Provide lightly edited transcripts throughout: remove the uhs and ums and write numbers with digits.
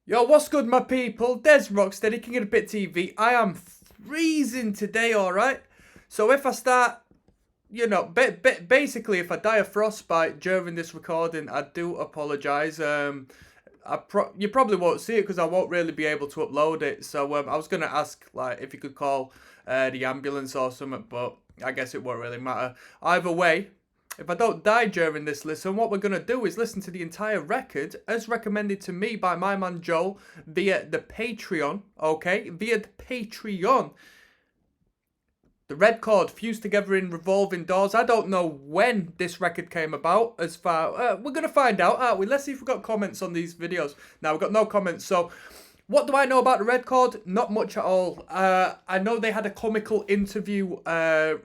Yo, what's good, my people? Des Rocksteady, King of the Pit TV. I am freezing today, alright? So if I start, basically if I die of frostbite during this recording, I do apologise. You probably won't see it because I won't really be able to upload it. So I was going to ask like if you could call the ambulance or something, but I guess it won't really matter. Either way, if I don't die during this listen, what we're going to do is listen to the entire record as recommended to me by my man Joel via the Patreon, okay? Via the Patreon. The red chord fused together in revolving doors. I don't know when this record came about as far... we're going to find out, aren't we? Let's see if we've got comments on these videos. Now, we've got no comments, so... What do I know about the red chord? Not much at all. I know they had a comical interview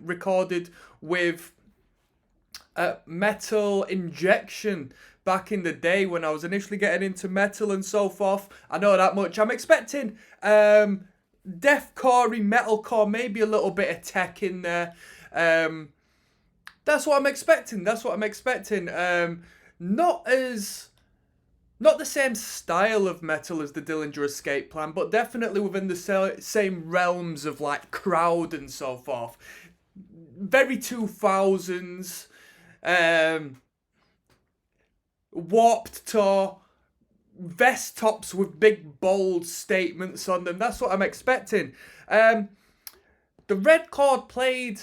recorded with... Metal Injection back in the day when I was initially getting into metal and so forth. I know that much. I'm expecting deathcore, metalcore, maybe a little bit of tech in there. That's what I'm expecting. Not the same style of metal as the Dillinger Escape Plan, but definitely within the same realms of like crowd and so forth. Very 2000s. Warped Tour, vest tops with big bold statements on them. That's what I'm expecting. The red chord played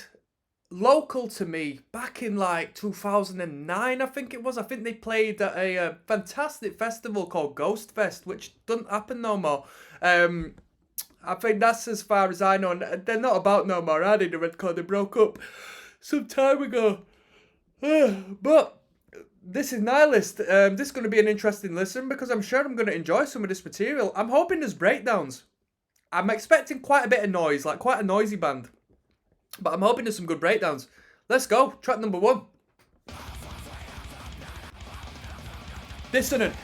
local to me back in like 2009, I think it was. I think they played at a fantastic festival called Ghost Fest, which doesn't happen no more. I think that's as far as I know. And they're not about no more, are they? The red chord, they broke up some time ago. But this is Nihilist. This is going to be an interesting listen because I'm sure I'm going to enjoy some of this material. I'm hoping there's breakdowns. I'm expecting quite a bit of noise, like quite a noisy band. But I'm hoping there's some good breakdowns. Let's go. Track number 1. Dissonant.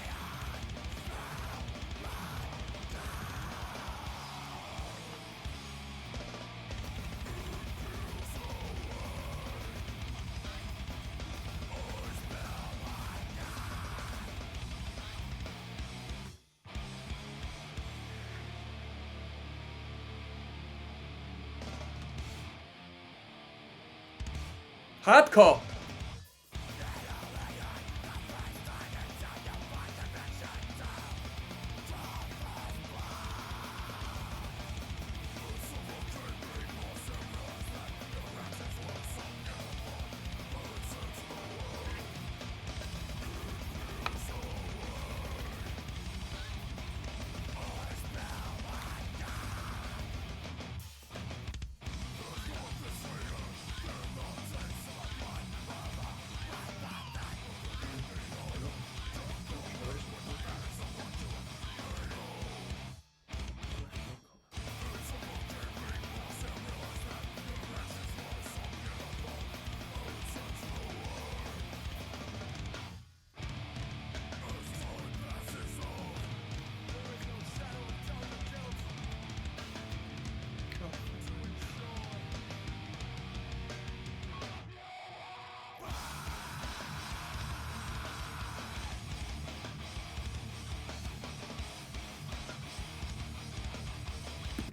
Hardcore.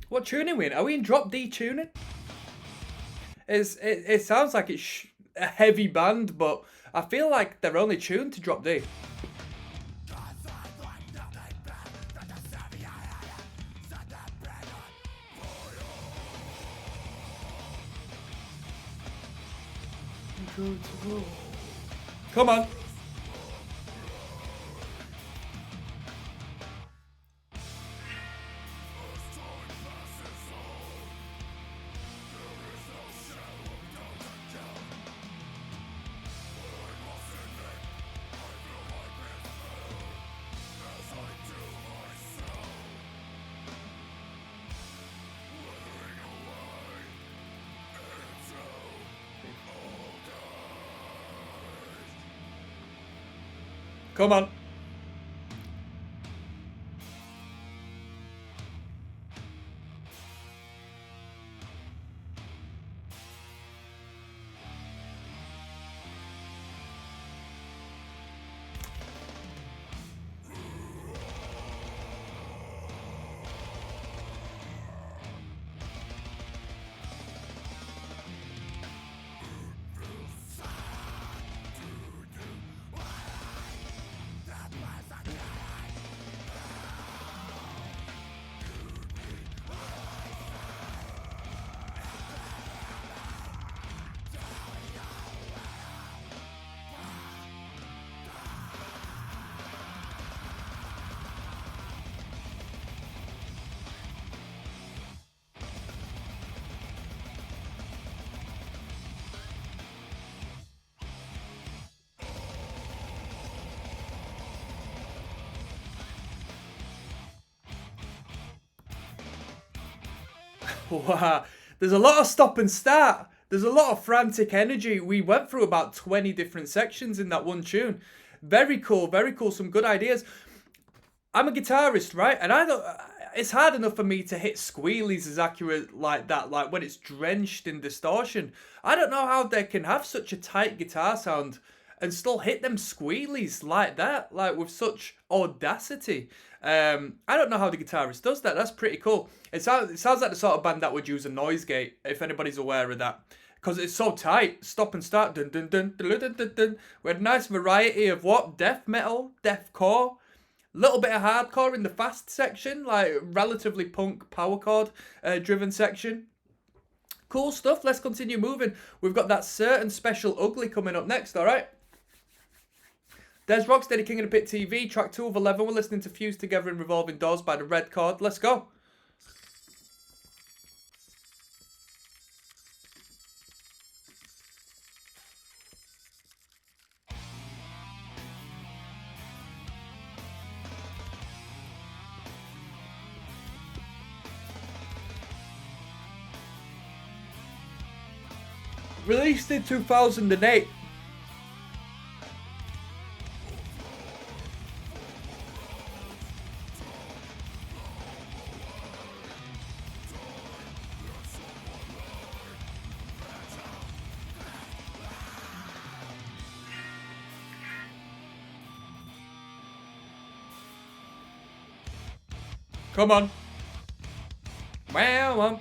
What tuning we in? Are we in drop D tuning? It sounds like it's a heavy band, but I feel like they're only tuned to drop D. Come on. Come on. Wow. There's a lot of stop and start. There's a lot of frantic energy. We went through about 20 different sections in that one tune. Very cool, very cool. Some good ideas. I'm a guitarist, right? And I don't. It's hard enough for me to hit squealies as accurate like that, like when it's drenched in distortion. I don't know how they can have such a tight guitar sound and still hit them squealies like that, like with such audacity. I don't know how the guitarist does that. That's pretty cool. It sounds like the sort of band that would use a noise gate, if anybody's aware of that. Because it's so tight. Stop and start. Dun, dun, dun, dun, dun, dun, dun. We had a nice variety of what? Death metal, deathcore, little bit of hardcore in the fast section, like relatively punk power chord driven section. Cool stuff. Let's continue moving. We've got that certain special ugly coming up next, alright? There's Rocksteady King of the Pit TV, track 2 of 11. We're listening to Fuse Together in Revolving Doors by the Red Chord. Let's go. Released in 2008. Come on. Wow.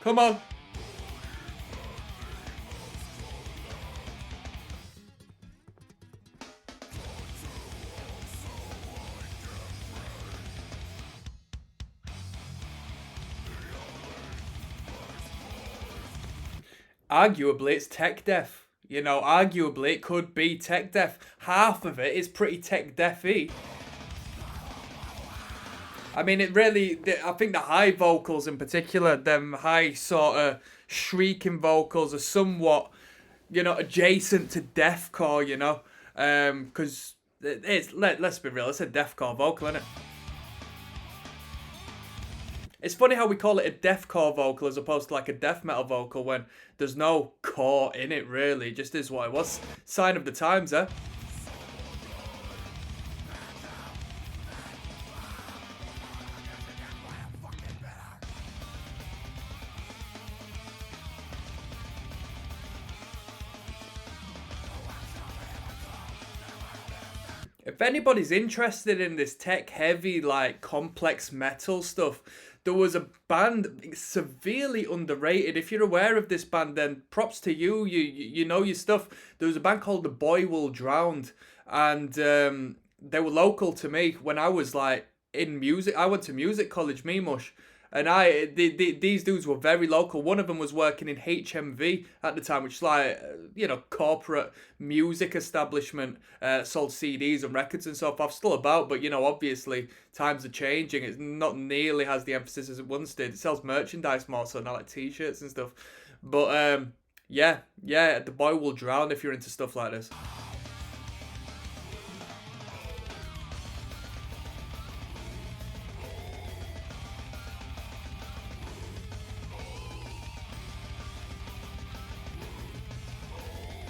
Come on. Arguably, it's tech deaf. You know, arguably, it could be tech deaf. Half of it is pretty tech deaf-y. I mean, it really, I think the high vocals in particular, them high sort of shrieking vocals are somewhat, you know, adjacent to deathcore, you know? Because let's be real, it's a deathcore vocal, isn't it? It's funny how we call it a deathcore vocal as opposed to like a death metal vocal when there's no core in it, really. It just is what it was. Sign of the times, eh? If anybody's interested in this tech heavy, like complex metal stuff, there was a band severely underrated. If you're aware of this band, then props to you. You know your stuff. There was a band called The Boy Will Drowned, and they were local to me when I was like in music. I went to music college, me mush. And these dudes were very local. One of them was working in HMV at the time, which is like, you know, corporate music establishment, sold CDs and records and so forth. Still about, but, you know, obviously times are changing. It's not nearly has the emphasis as it once did. It sells merchandise more so now, like T-shirts and stuff. But, yeah, The Boy Will Drown if you're into stuff like this.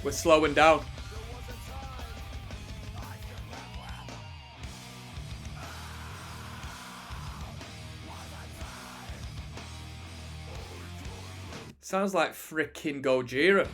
We're slowing down. Sounds like frickin' Gojira.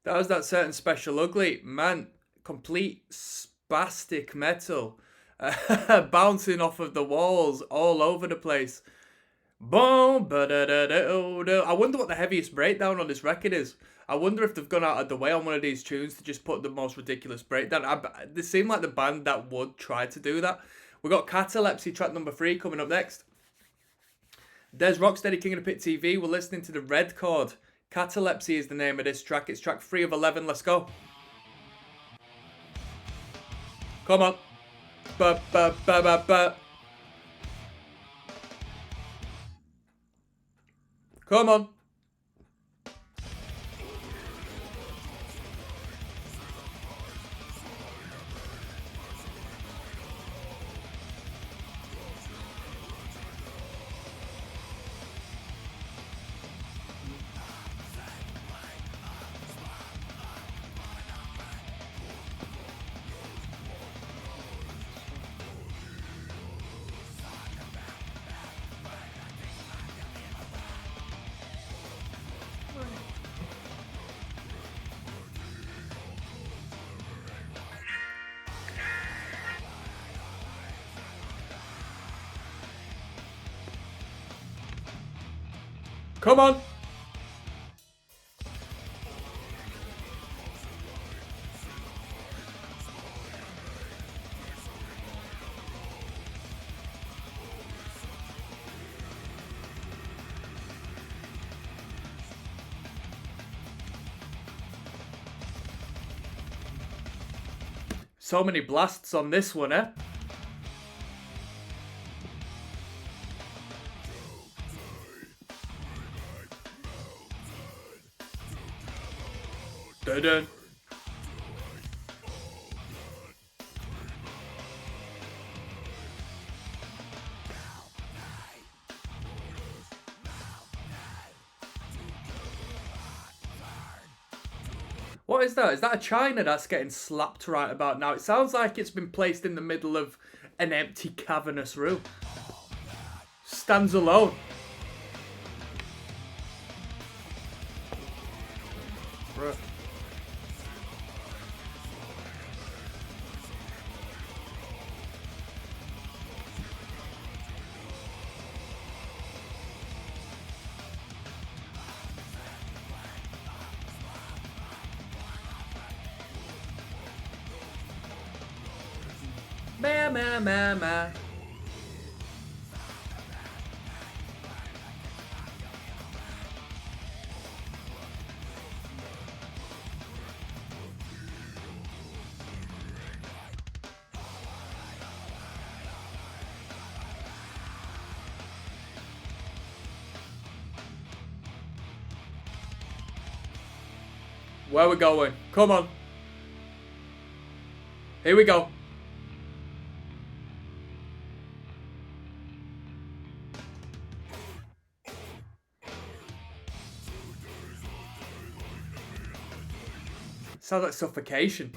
That was that certain Special Ugly. Man, complete spastic metal. Bouncing off of the walls all over the place. Boom, ba-da-da-da-da. I wonder what the heaviest breakdown on this record is. I wonder if they've gone out of the way on one of these tunes to just put the most ridiculous breakdown. They seem like the band that would try to do that. We got Catalepsy, track number 3, coming up next. There's Rocksteady, King of the Pit TV. We're listening to the Red Chord. Catalepsy is the name of this track. It's track 3 of 11. Let's go. Come on. Ba ba ba ba ba. Come on. Come on. So many blasts on this one, eh? Dun-dun. What is that? Is that a china that's getting slapped right about now? It sounds like it's been placed in the middle of an empty cavernous room. Stands alone. Right. Ma ma ma ma. Where we going? Come on. Here we go. Sounds like suffocation.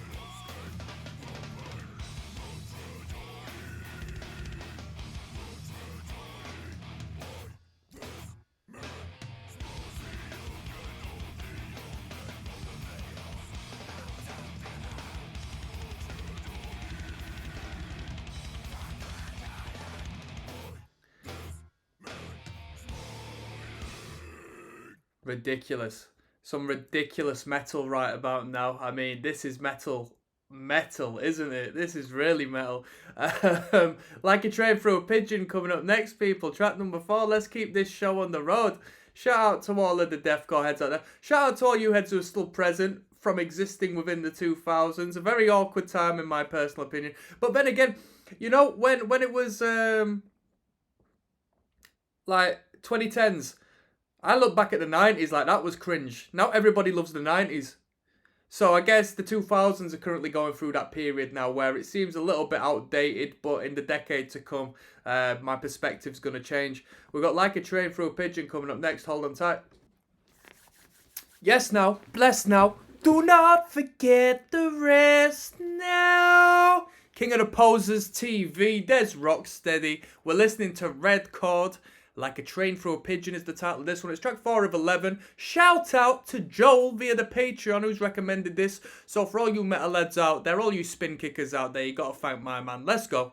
Ridiculous. Some ridiculous metal right about now. I mean, this is metal, isn't it? This is really metal. Like a Train Through a Pigeon coming up next, people. Track number 4. Let's keep this show on the road. Shout out to all of the deathcore heads out there. Shout out to all you heads who are still present from existing within the 2000s. A very awkward time in my personal opinion. But then again, you know, when it was like 2010s, I look back at the 90s like that was cringe. Now everybody loves the 90s. So I guess the 2000s are currently going through that period now where it seems a little bit outdated, but in the decade to come, my perspective's going to change. We've got Like a Train Through a Pigeon coming up next. Hold on tight. Yes now, bless now. Do not forget the rest now. King of the Posers TV, there's Rocksteady. We're listening to Red Chord. Like a Train Through a Pigeon is the title of this one. It's track 4 of 11. Shout out to Joel via the Patreon who's recommended this. So for all you metalheads out there, all you spin kickers out there, you gotta thank my man. Let's go.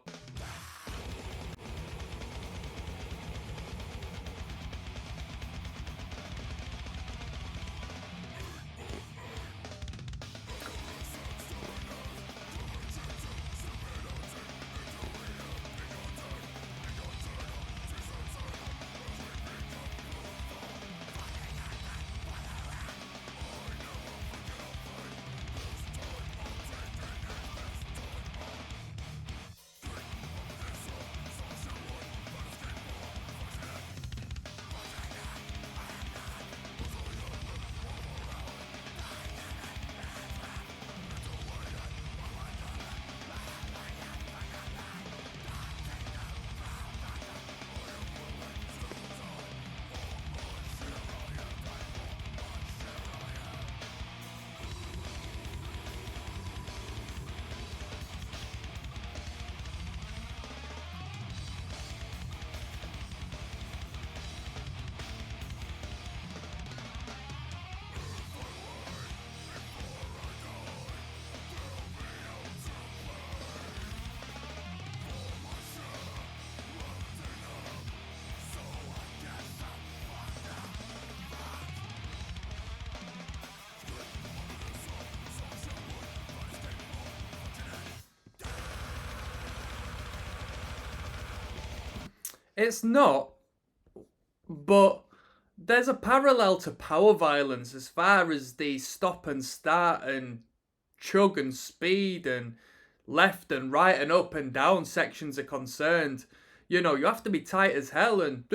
It's not, but there's a parallel to Power Violence as far as the stop and start and chug and speed and left and right and up and down sections are concerned. You know, you have to be tight as hell and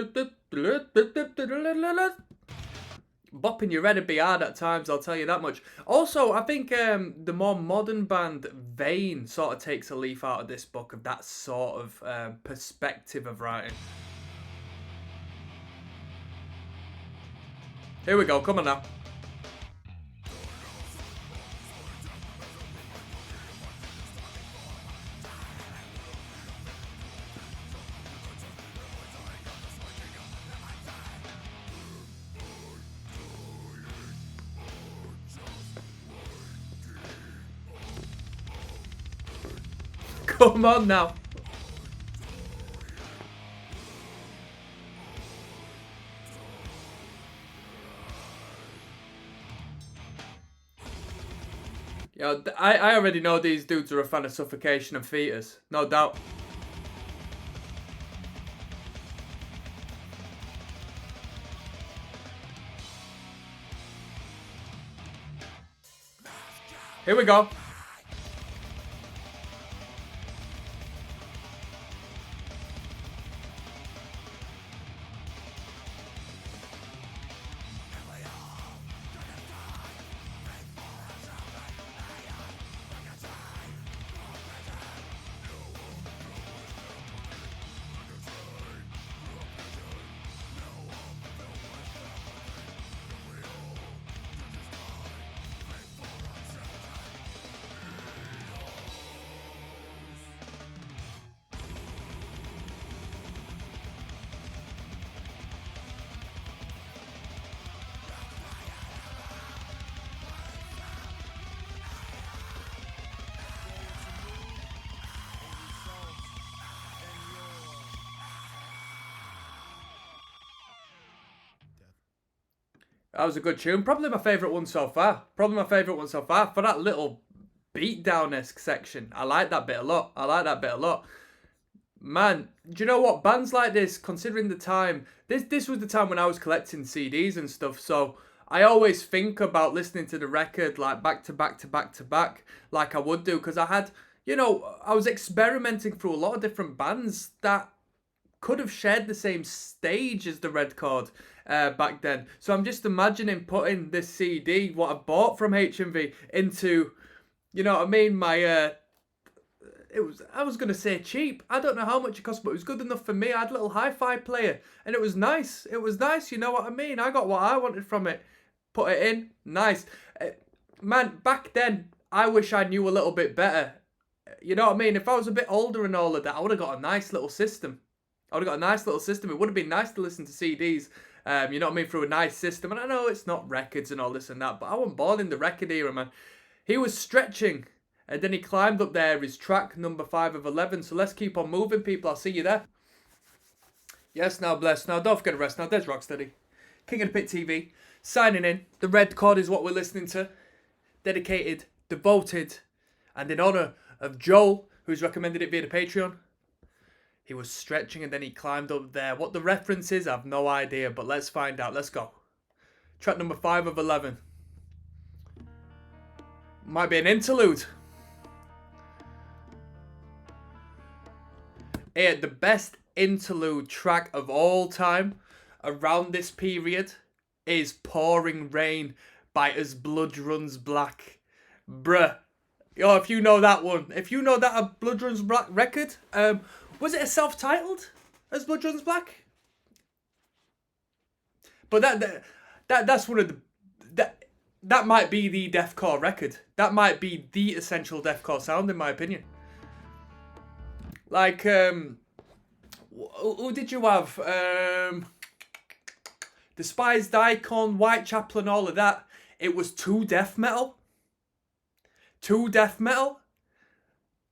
bopping your head would be hard at times, I'll tell you that much. Also, I think the more modern band Vane sort of takes a leaf out of this book of that sort of perspective of writing. Here we go, come on now. Come on now. Yo, I already know these dudes are a fan of Suffocation and Fetus. No doubt. Here we go. That was a good tune. Probably my favourite one so far. Probably my favourite one so far. For that little beatdown-esque section. I like that bit a lot. I like that bit a lot. Man, do you know what? Bands like this, considering the time, this was the time when I was collecting CDs and stuff, so I always think about listening to the record like back to back to back to back, like I would do, because I had, you know, I was experimenting through a lot of different bands that could have shared the same stage as the Red Chord back then. So I'm just imagining putting this CD, what I bought from HMV, into, you know what I mean, my I was gonna say cheap. I don't know how much it cost, but it was good enough for me. I had a little hi-fi player, and it was nice. It was nice, you know what I mean? I got what I wanted from it. Put it in, nice. Man, back then, I wish I knew a little bit better. You know what I mean? If I was a bit older and all of that, I would have got a nice little system. I would have got a nice little system. It would have been nice to listen to CDs, you know what I mean, through a nice system. And I know it's not records and all this and that, but I wasn't born in the record era, man. He was stretching, and then he climbed up there, his track number 5 of 11. So let's keep on moving, people. I'll see you there. Yes, now bless. Now don't forget to rest. Now there's Rocksteady, King of the Pit TV, signing in. The red chord is what we're listening to. Dedicated, devoted, and in honour of Joel, who's recommended it via the Patreon. He was stretching and then he climbed up there. What the reference is, I have no idea, but let's find out. Let's go. Track number 5 of 11. Might be an interlude. Here, the best interlude track of all time around this period is Pouring Rain by As Blood Runs Black. Bruh. Yo, if you know that one, if you know that a Blood Runs Black record, was it a self-titled As Blood Runs Black? But that's one of the that might be the deathcore record. That might be the essential deathcore sound, in my opinion. Like, who did you have? Despised Icon, Whitechapel, and all of that. It was too death metal. Too death metal.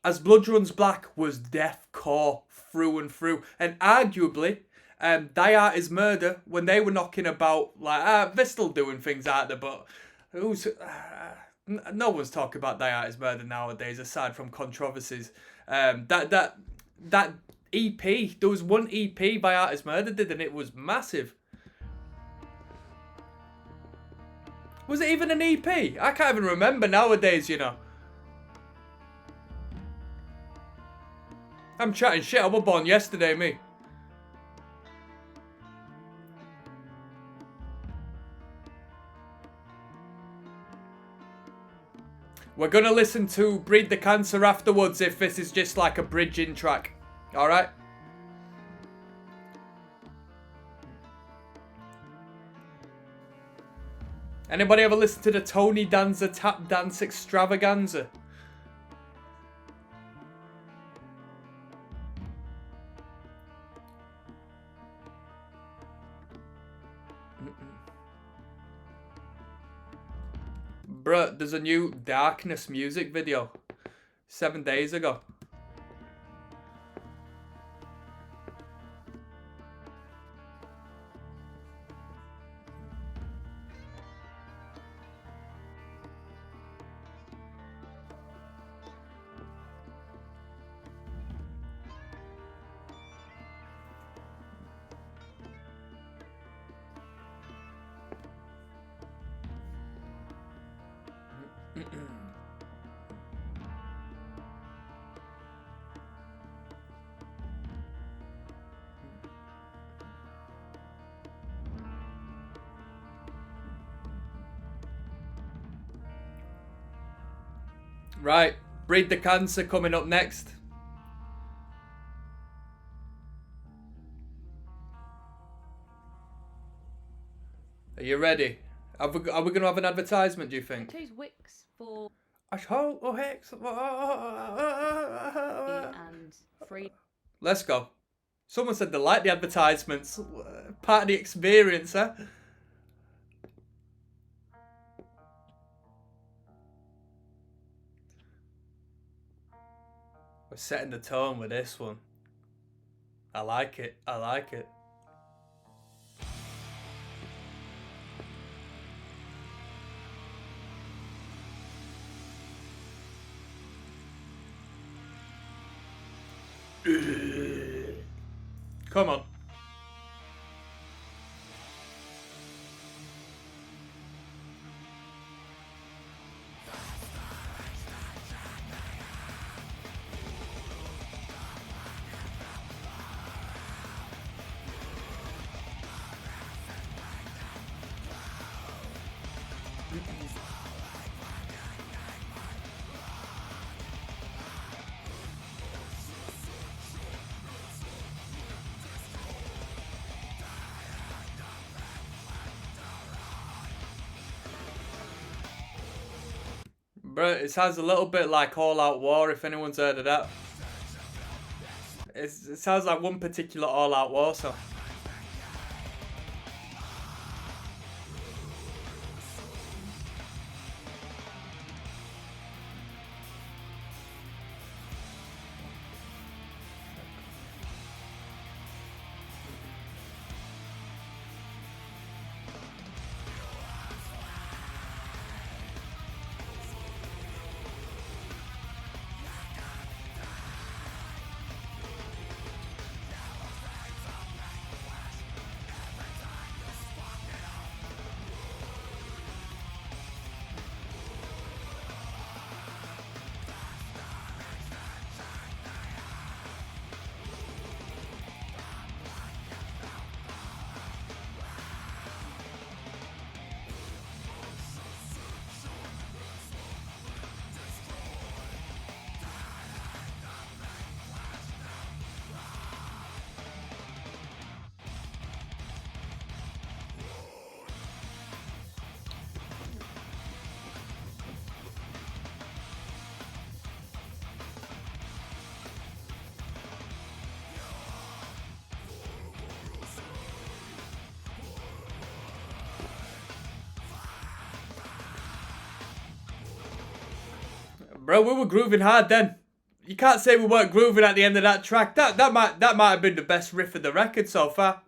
As Blood Runs Black was deathcore through and through. And arguably, Die Art Is Murder, when they were knocking about, like, they're still doing things out there, but who's... no one's talking about Die Art Is Murder nowadays, aside from controversies. That EP, there was one EP by Art Is Murder did, and it was massive. Was it even an EP? I can't even remember nowadays, you know. I'm chatting shit. I was born yesterday, me. We're going to listen to Breed the Cancer afterwards if this is just like a bridging track. Alright? Anybody ever listen to the Tony Danza Tap Dance Extravaganza? Bruh, there's a new Darkness music video 7 days ago. Right, Breed the Cancer coming up next. Are you ready? Are we going to have an advertisement, do you think? I chose Wix for... And free. Let's go. Someone said they like the advertisements. Part of the experience, huh? We're setting the tone with this one. I like it. I like it. Come on. Bro, it sounds a little bit like All Out War, if anyone's heard of that. It sounds like one particular all-out war song. Bro, we were grooving hard then. You can't say we weren't grooving at the end of that track. That might have been the best riff of the record so far.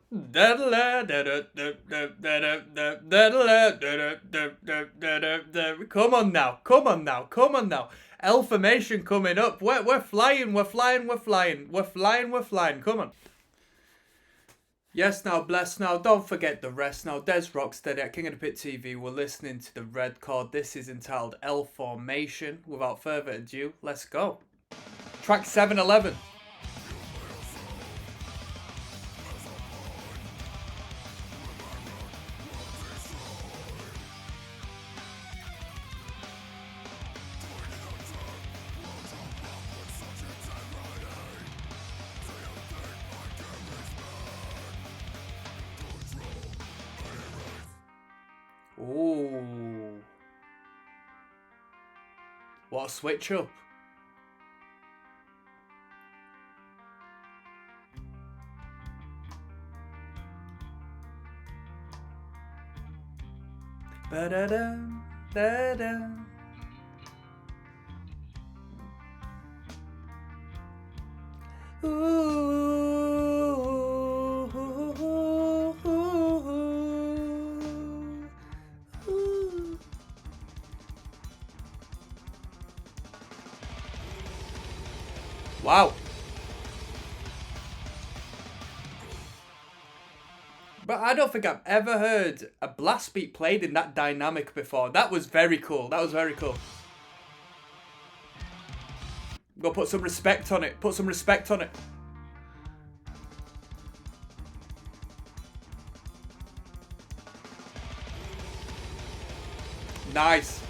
Come on now, come on now, come on now. L formation coming up. We're flying, we're flying, we're flying, we're flying, we're flying. Come on. Yes, now, bless now. Don't forget the rest now. Des Rocksteady at King of the Pit TV. We're listening to the red chord. This is entitled L Formation. Without further ado, let's go. Track 711. Ooh. What a switch up. Ba-da-da, da-da. Wow. But I don't think I've ever heard a blast beat played in that dynamic before. That was very cool. That was very cool. Go put some respect on it. Put some respect on it. Nice.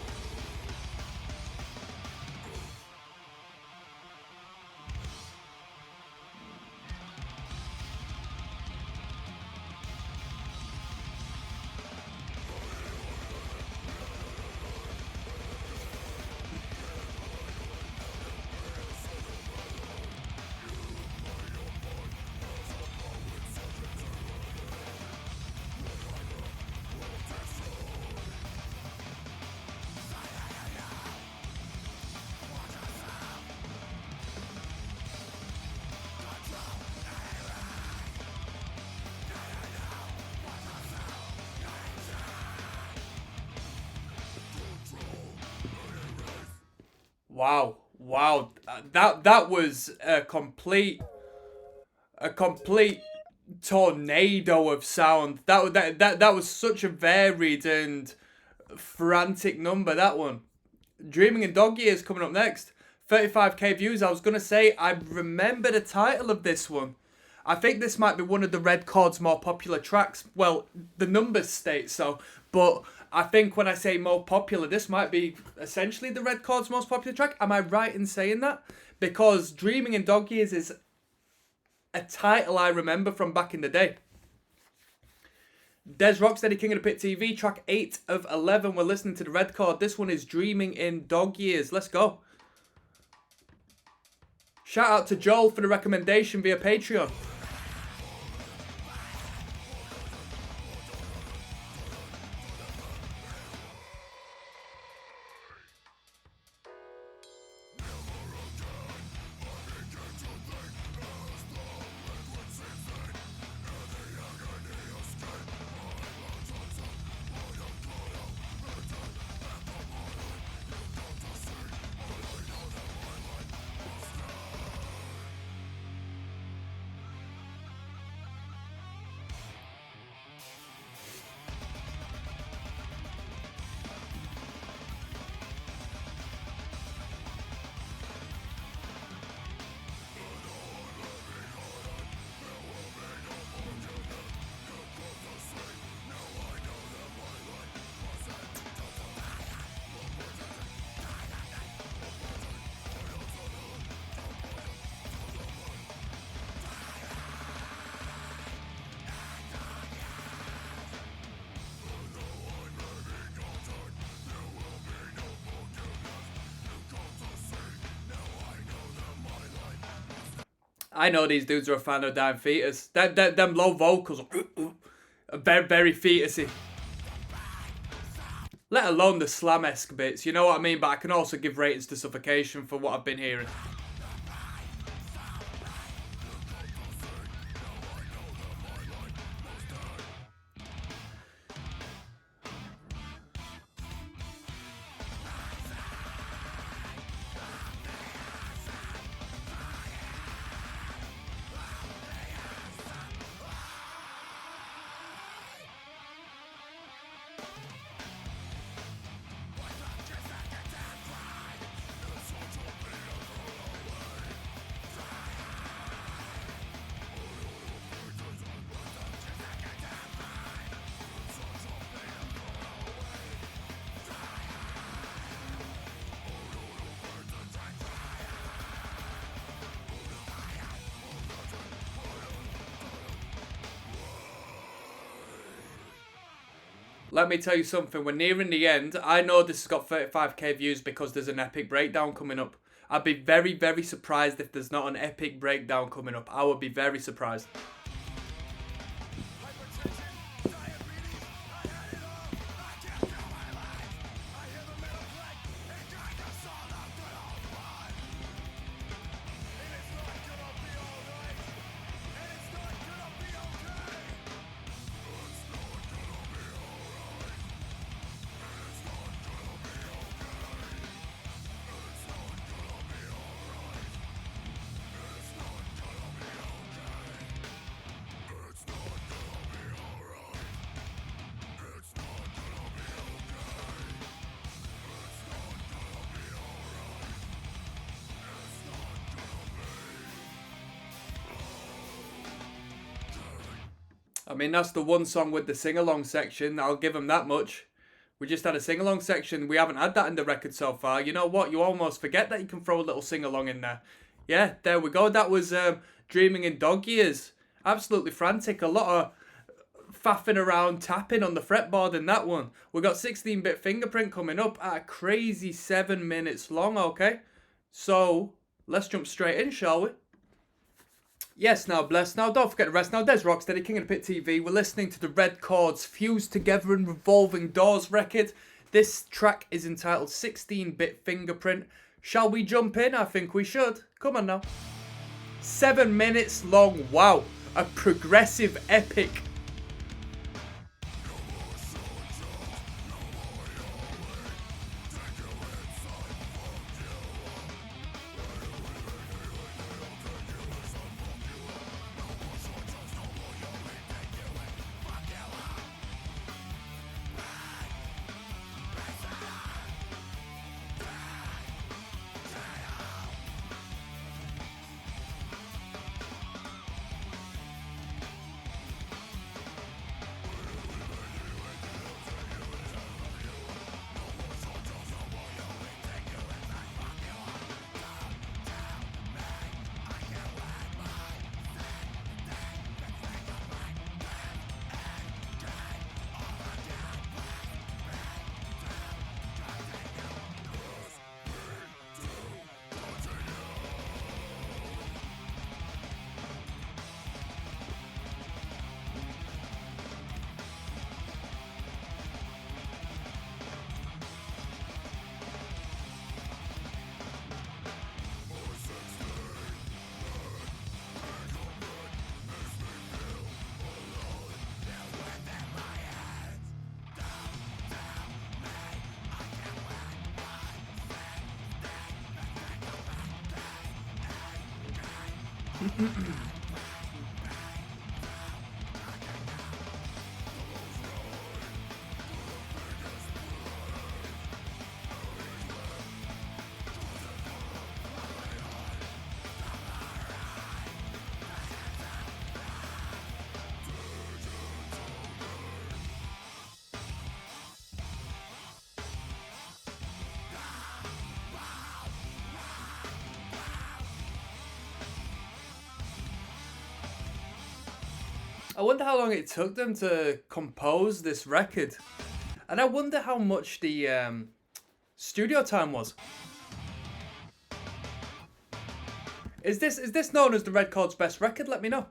Wow, wow, that was a complete tornado of sound. That was such a varied and frantic number. That one, Dreaming in Dog Years coming up next. 35k views. I was gonna say I remember the title of this one. I think this might be one of the Red Chord's more popular tracks. Well, the numbers state so, but I think when I say more popular, this might be essentially the Red Chord's most popular track. Am I right in saying that? Because Dreaming in Dog Years is a title I remember from back in the day. Des Rocksteady, King of the Pit TV, track 8 of 11. We're listening to the Red Chord. This one is Dreaming in Dog Years. Let's go. Shout out to Joel for the recommendation via Patreon. I know these dudes are a fan of Dying Fetus. Them low vocals are very, very fetusy. Let alone the slam-esque bits, you know what I mean? But I can also give ratings to Suffocation for what I've been hearing. Let me tell you something, we're nearing the end. I know this has got 35k views because there's an epic breakdown coming up. I'd be very, very surprised if there's not an epic breakdown coming up. I would be very surprised. I mean, that's the one song with the sing-along section. I'll give them that much. We just had a sing-along section. We haven't had that in the record so far. You know what? You almost forget that you can throw a little sing-along in there. Yeah, there we go. That was Dreaming in Dog Years. Absolutely frantic. A lot of faffing around, tapping on the fretboard in that one. We got 16-bit Fingerprint coming up at a crazy 7 minutes long, okay? So, let's jump straight in, shall we? Yes, now bless. Now don't forget the rest. Now there's ROCKSTEADY, King of the Pit TV. We're listening to the red chords fused together in Revolving Doors record. This track is entitled 16-bit Fingerprint. Shall we jump in? I think we should. Come on now. 7 minutes long. Wow. A progressive epic. I wonder how long it took them to compose this record. And I wonder how much the studio time was. Is this known as the Red Chord's best record? Let me know.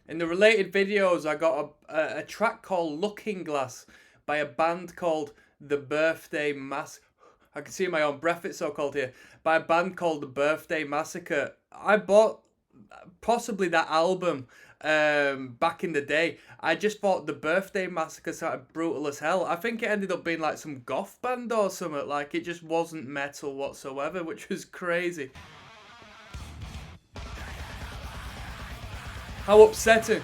In the related videos, I got a track called Looking Glass by a band called The Birthday Mass. I can see my own breath, it's so cold here. By a band called The Birthday Massacre. I bought possibly that album back in the day. I just thought The Birthday Massacre sounded brutal as hell. I think it ended up being like some goth band or something. Like, it just wasn't metal whatsoever, which was crazy. How upsetting.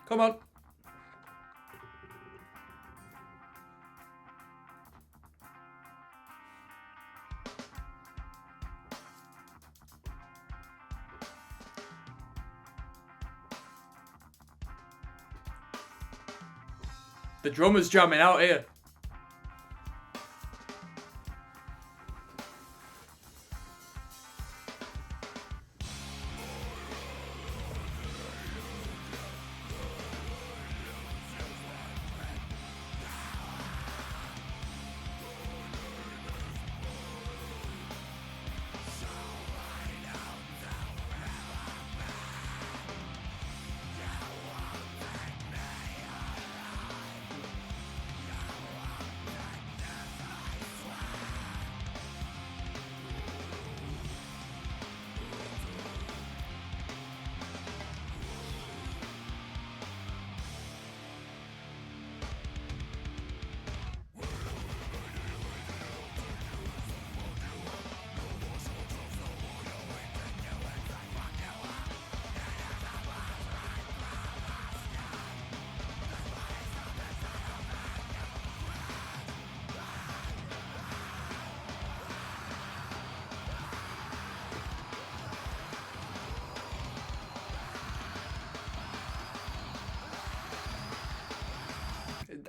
Come on. The drummer's jamming out here.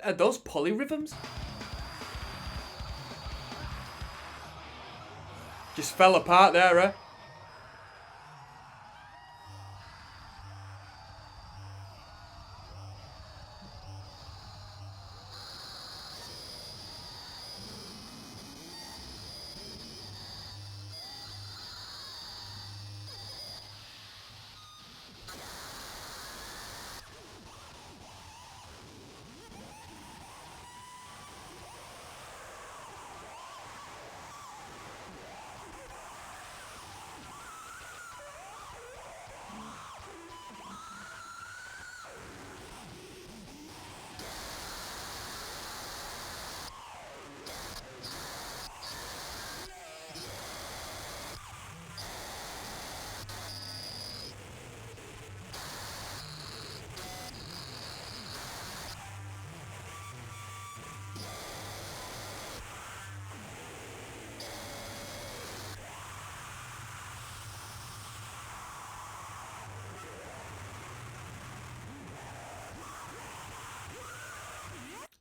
Are those polyrhythms? Just fell apart there, eh?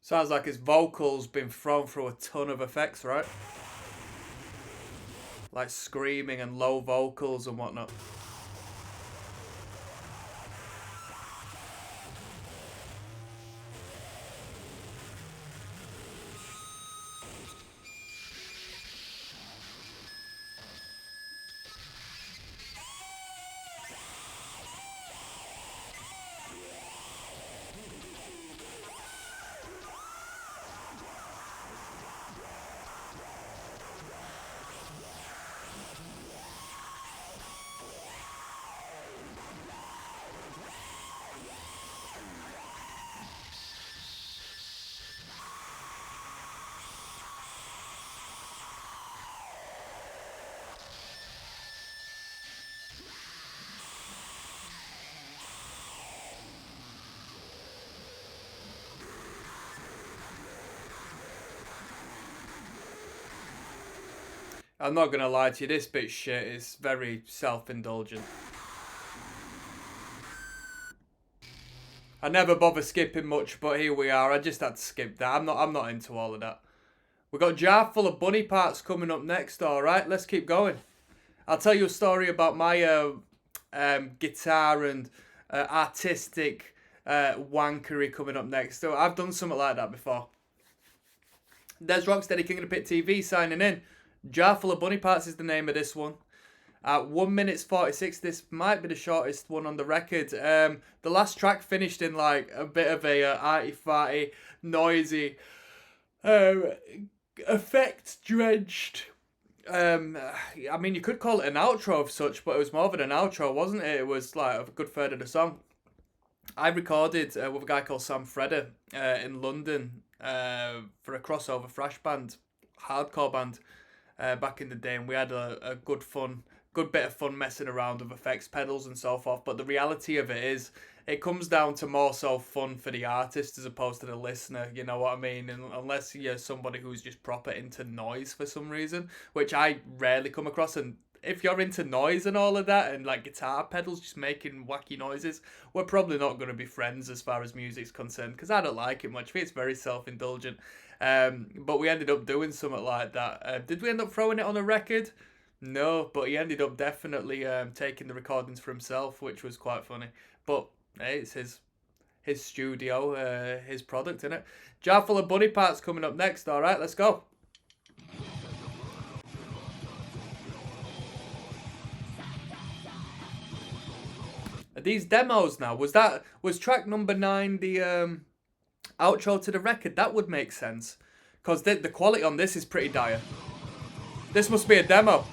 Sounds like his vocals been thrown through a ton of effects, right? Like screaming and low vocals and whatnot. I'm not gonna lie to you, this bit's shit is very self-indulgent. I never bother skipping much, but here we are. I just had to skip that. I'm not into all of that. We got Jar Full of Bunny Parts coming up next. All right, let's keep going. I'll tell you a story about my guitar and artistic wankery coming up next. So I've done something like that before. There's Rocksteady, King of the Pit TV signing in. Jar Full of Bunny Parts is the name of this one. At 1 minute 46, this might be the shortest one on the record. The last track finished in like a bit of a arty-farty, noisy, effect-drenched. I mean, you could call it an outro of such, but it was more than an outro, wasn't it? It was like a good third of the song. I recorded with a guy called Sam Fredder in London for a crossover thrash band, hardcore band, back in the day, and we had a good bit of fun messing around with effects pedals and so forth. But the reality of it is, it comes down to more so fun for the artist as opposed to the listener, you know what I mean? And unless you're somebody who's just proper into noise for some reason, which I rarely come across. And if you're into noise and all of that, and like guitar pedals just making wacky noises, we're probably not going to be friends as far as music's concerned, because I don't like it much. It's very self-indulgent. But we ended up doing something like that. Did we end up throwing it on a record? No, but he ended up definitely taking the recordings for himself, which was quite funny. But hey, it's his studio, his product, innit? Jar Full of Bunny Parts coming up next. All right, let's go. Are these demos now? Was track number 9 the outro to the record? That would make sense, because the quality on this is pretty dire. This must be a demo.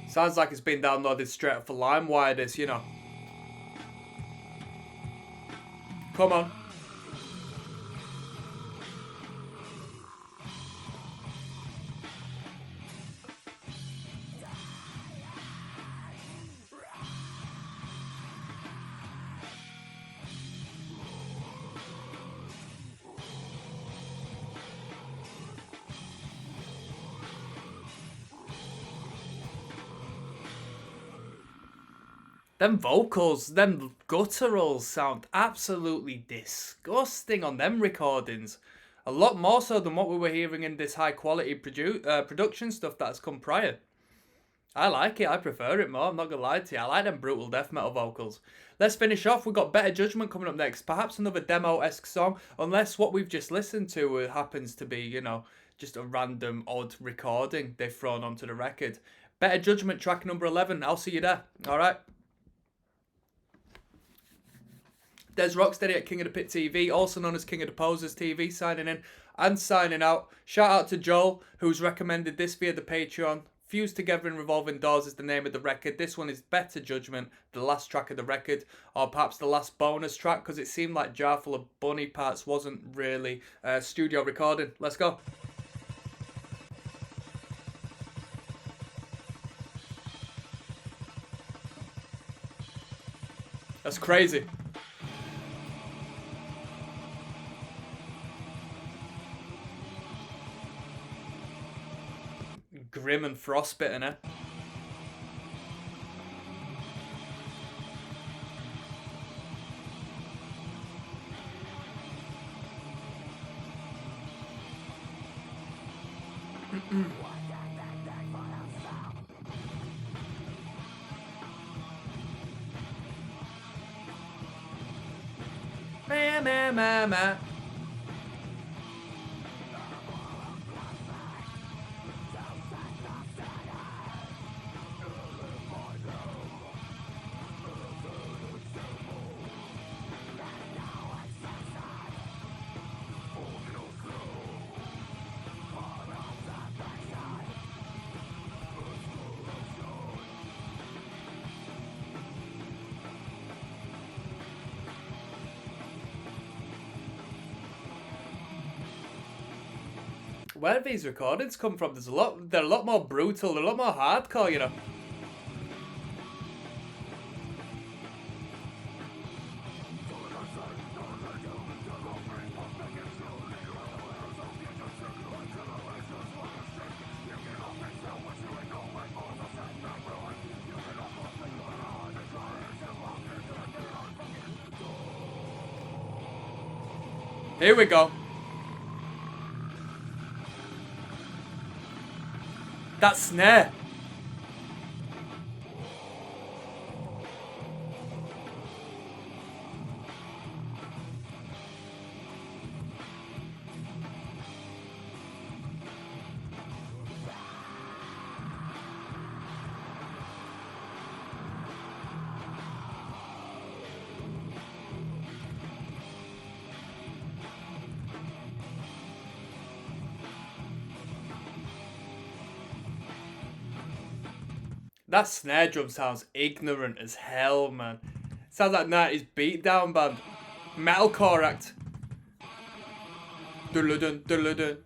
Sounds like it's been downloaded straight up for LimeWire, this, you know. Come on. Them vocals, them gutturals sound absolutely disgusting on them recordings. A lot more so than what we were hearing in this high quality production stuff that's come prior. I like it, I prefer it more, I'm not gonna lie to you. I like them brutal death metal vocals. Let's finish off, we've got Better Judgment coming up next. Perhaps another demo-esque song, unless what we've just listened to happens to be, you know, just a random odd recording they've thrown onto the record. Better Judgment, track number 11, I'll see you there, alright? There's Rocksteady at King of the Pit TV, also known as King of the Posers TV, signing in and signing out. Shout out to Joel, who's recommended this via the Patreon. Fused Together in Revolving Doors is the name of the record. This one is Better Judgment, the last track of the record, or perhaps the last bonus track, because it seemed like Jar Full of Bunny Parts wasn't really a studio recording. Let's go. That's crazy. Grim and frostbitten, eh? ma. Where have these recordings come from? They're a lot more brutal, they're a lot more hardcore, you know. Here we go. That snare. That snare drum sounds ignorant as hell, man. Sounds like 90s beatdown band. Metalcore act. Dun-dun, dun-dun.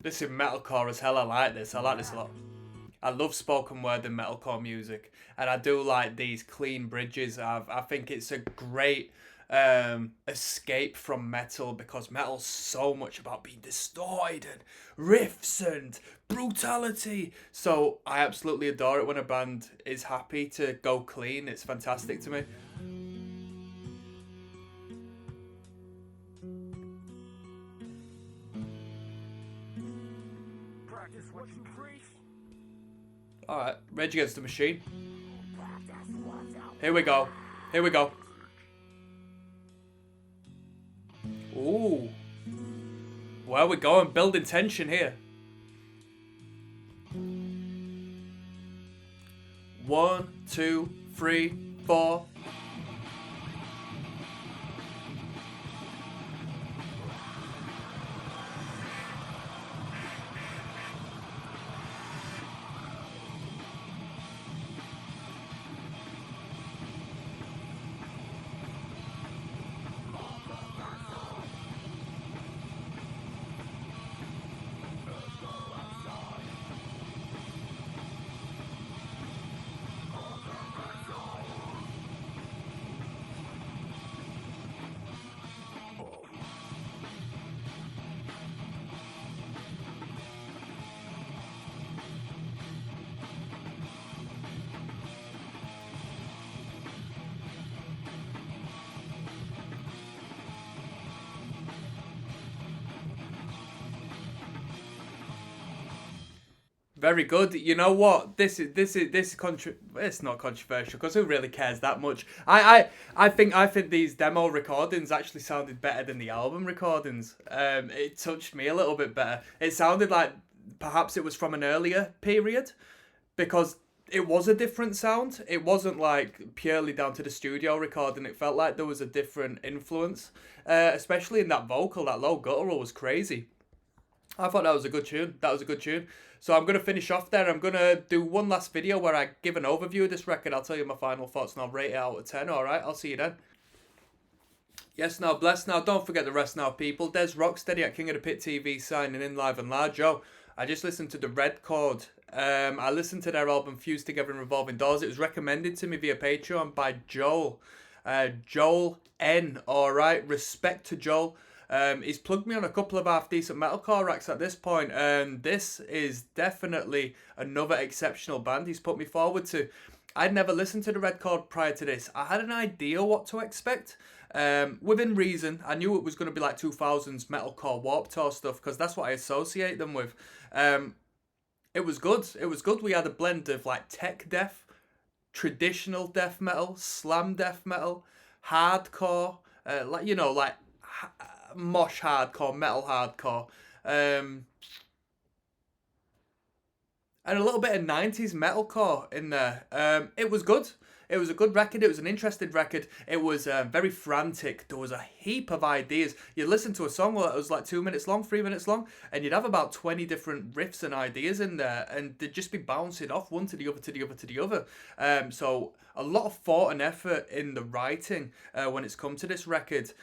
This is metalcore as hell. I like this. I like this a lot. I love spoken word and metalcore music, and I do like these clean bridges. I think it's a great escape from metal, because metal's so much about being distorted and riffs and brutality. So I absolutely adore it when a band is happy to go clean. It's fantastic to me. Alright, Rage Against the Machine. Here we go. Here we go. Ooh. Where are we going? Building tension here. 1, 2, 3, 4. Very good. You know what? It's not controversial because who really cares that much? I think these demo recordings actually sounded better than the album recordings. It touched me a little bit better. It sounded like perhaps it was from an earlier period because it was a different sound. It wasn't like purely down to the studio recording. It felt like there was a different influence, especially in that vocal. That low guttural was crazy. I thought that was a good tune. That was a good tune. So I'm going to finish off there. I'm going to do one last video where I give an overview of this record. I'll tell you my final thoughts and I'll rate it out of 10. Alright, I'll see you then. Yes, now, bless now. Don't forget the rest now, people. There's Rocksteady at King of the Pit TV signing in live and large. Yo, I just listened to the Red Chord. I listened to their album Fused Together in Revolving Doors. It was recommended to me via Patreon by Joel. Joel N. Alright, respect to Joel. He's plugged me on a couple of half-decent metalcore acts at this point, and this is definitely another exceptional band he's put me forward to. I'd never listened to the Red Chord prior to this. I had an idea what to expect. Within reason, I knew it was going to be like 2000s metalcore Warped Tour stuff, because that's what I associate them with. It was good. It was good. We had a blend of like tech death, traditional death metal, slam death metal, hardcore, like mosh hardcore, metal hardcore, and a little bit of 90s metalcore in there. It was good. It was a good record. It was an interesting record. It was very frantic. There was a heap of ideas. You listen to a song that was like 2 minutes long, 3 minutes long, and you'd have about 20 different riffs and ideas in there, and they'd just be bouncing off one to the other, to the other, to the other. So a lot of thought and effort in the writing when it's come to this record.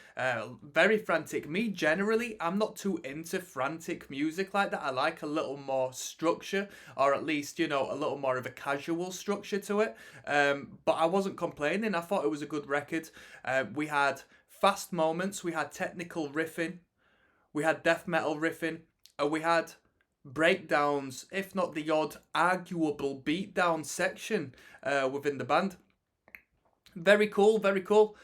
Very frantic. Me, generally, I'm not too into frantic music like that. I like a little more structure, or at least, a little more of a casual structure to it. But I wasn't complaining. I thought it was a good record. We had fast moments. We had technical riffing. We had death metal riffing. We had breakdowns, if not the odd arguable beatdown section within the band. Very cool, very cool.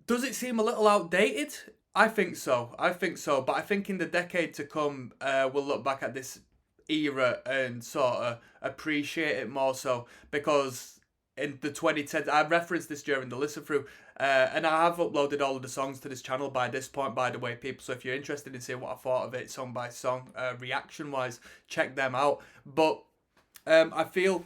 Does it seem a little outdated? I think so. But I think in the decade to come, we'll look back at this era and sort of appreciate it more so, because in the 2010s, I referenced this during the listen through, and I have uploaded all of the songs to this channel by this point, by the way, people. So if you're interested in seeing what I thought of it song by song, reaction wise, check them out. But I feel,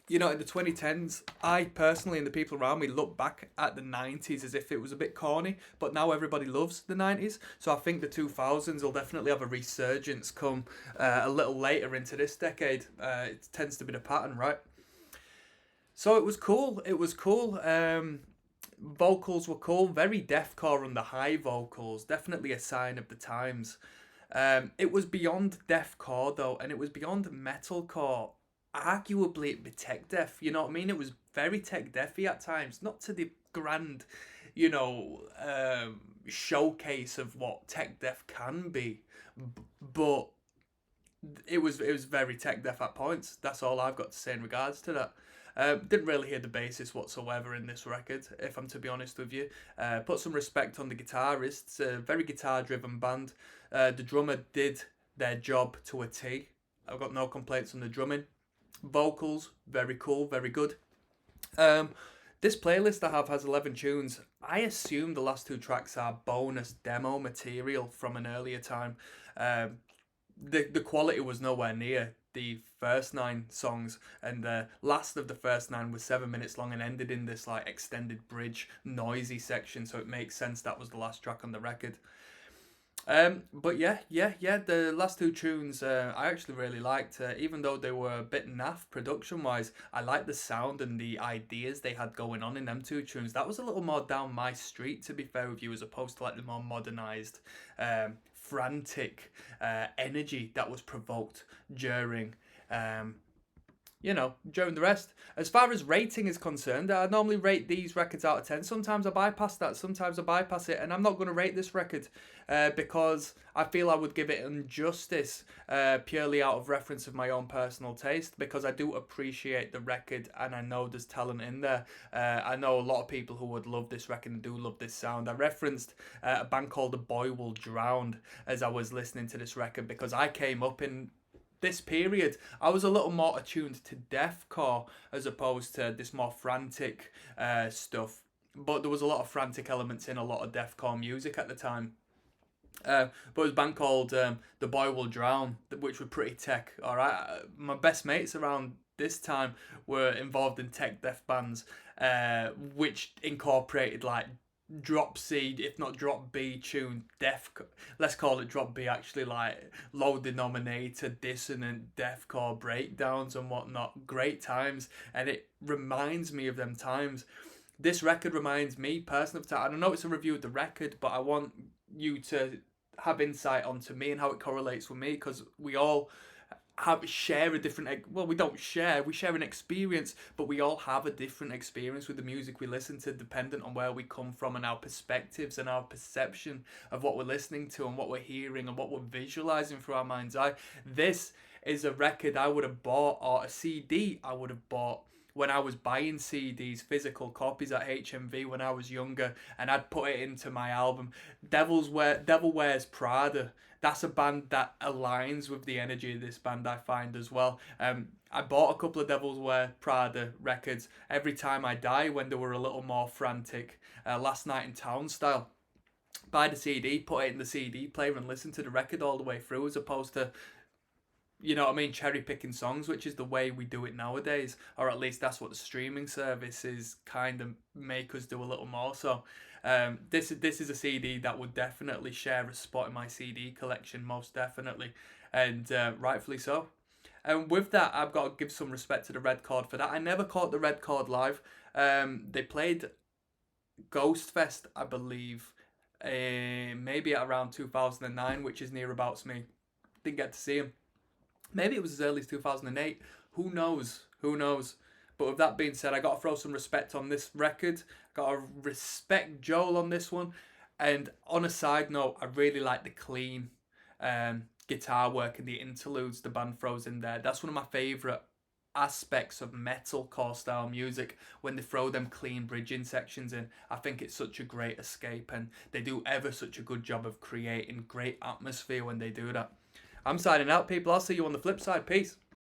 in the 2010s, I personally and the people around me look back at the 90s as if it was a bit corny, but now everybody loves the 90s. So I think the 2000s will definitely have a resurgence come a little later into this decade. It tends to be the pattern, right? So it was cool. Vocals were cool. Very deathcore on the high vocals. Definitely a sign of the times. It was beyond deathcore, though, and it was beyond metalcore. Arguably it'd be tech death, you know what I mean? It was very tech deathy at times, not to the grand, showcase of what tech death can be, but it was very tech death at points. That's all I've got to say in regards to that. Didn't really hear the bassist whatsoever in this record, if I'm to be honest with you. Put some respect on the guitarists. Very guitar driven band. The drummer did their job to a T. I've got no complaints on the drumming. Vocals, very cool, very good. This playlist I have has 11 tunes. I assume the last 2 tracks are bonus demo material from an earlier time. The quality was nowhere near the first 9 songs, and the last of the first 9 was 7 minutes long and ended in this like extended bridge noisy section, so it makes sense that was the last track on the record. But yeah, the last 2 tunes I actually really liked, even though they were a bit naff production-wise. I liked the sound and the ideas they had going on in them 2 tunes. That was a little more down my street, to be fair with you, as opposed to like the more modernised, frantic energy that was provoked during during the rest. As far as rating is concerned, I normally rate these records out of 10. Sometimes I bypass that, sometimes I bypass it, and I'm not going to rate this record because I feel I would give it injustice purely out of reference of my own personal taste, because I do appreciate the record and I know there's talent in there. I know a lot of people who would love this record and do love this sound. I referenced a band called The Boy Will Drown as I was listening to this record, because I came up in this period, I was a little more attuned to deathcore as opposed to this more frantic stuff. But there was a lot of frantic elements in a lot of deathcore music at the time. But it was a band called The Boy Will Drown, which were pretty tech. All right, my best mates around this time were involved in tech death bands, which incorporated like drop C, if not drop B tune, let's call it drop B actually, like low denominator, dissonant, deathcore breakdowns and whatnot. Great times, and it reminds me of them times. This record reminds me personally of time. I know it's a review of the record, but I want you to have insight onto me and how it correlates with me, because we all share a different, well, we share an experience, but we all have a different experience with the music we listen to, dependent on where we come from and our perspectives and our perception of what we're listening to and what we're hearing and what we're visualizing through our mind's eye. This is a record I would have bought, or a CD I would have bought when I was buying CDs, physical copies at HMV when I was younger, and I'd put it into my album. Devil Wears Prada. That's a band that aligns with the energy of this band, I find, as well. I bought a couple of Devil Wears Prada records Every Time I Die when they were a little more frantic. Last Night in Town style. Buy the CD, put it in the CD player and listen to the record all the way through, as opposed to, you know what I mean, cherry picking songs, which is the way we do it nowadays, or at least that's what the streaming services kind of make us do a little more. So this is a CD that would definitely share a spot in my CD collection, most definitely, and rightfully so. And with that, I've got to give some respect to the Red Chord for that. I never caught the Red Chord live. They played Ghost Fest, I believe, maybe at around 2009, which is nearabouts me. Didn't get to see him. Maybe it was as early as 2008. Who knows? Who knows? But with that being said, I got to throw some respect on this record. Got to respect Joel on this one. And on a side note, I really like the clean guitar work and the interludes the band throws in there. That's one of my favourite aspects of metalcore style music, when they throw them clean bridging sections in. I think it's such a great escape, and they do ever such a good job of creating great atmosphere when they do that. I'm signing out, people. I'll see you on the flip side. Peace.